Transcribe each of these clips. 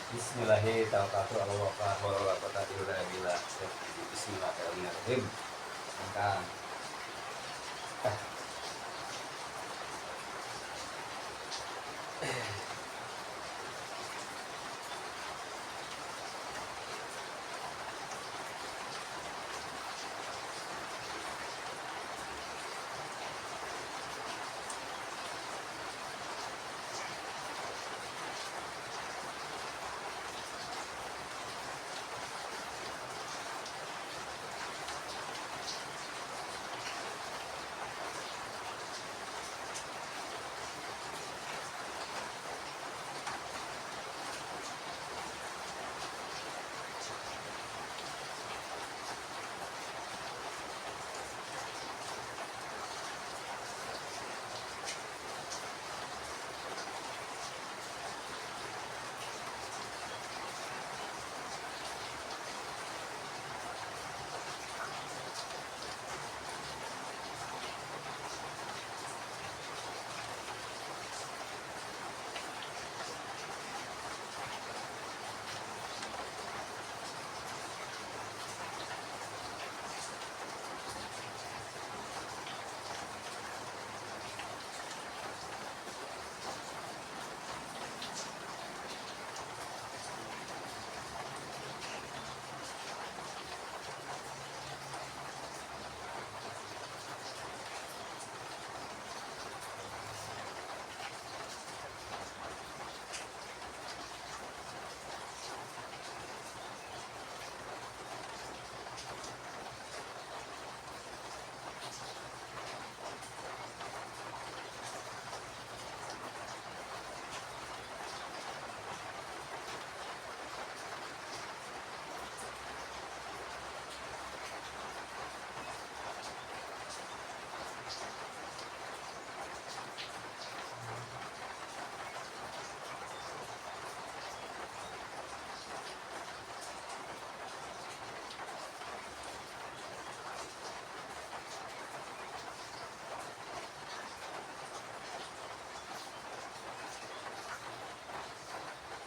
Bismillahirrahmanirrahim. Bismillahirrahmanirrahim. Angkat.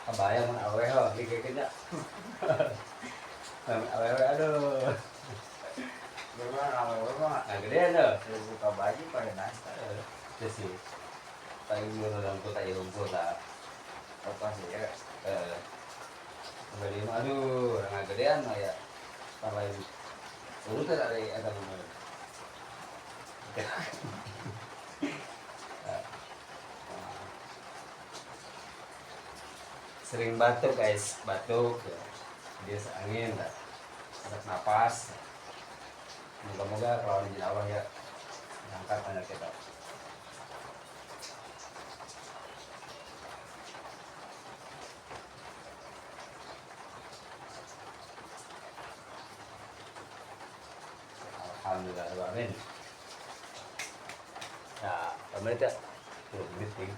Kebayang mun awewe ho dikekeun nya. Awewe aduh. Memang awewe mah Gedean deh. buka baju pada nasta. Itu sih. Paling rumput aja rumput lah. Apa sih ya? Beli mah aduh, orang gedean mah ya. Tambahin urut dari ada nomor. Sering batuk guys, batuk ya. Biasa angin lah. Sesak napas. Moga-moga kalau di Allah ya angkat anak kita. Alhamdulillah, amin. Nah, pemerintah, tuh, meeting.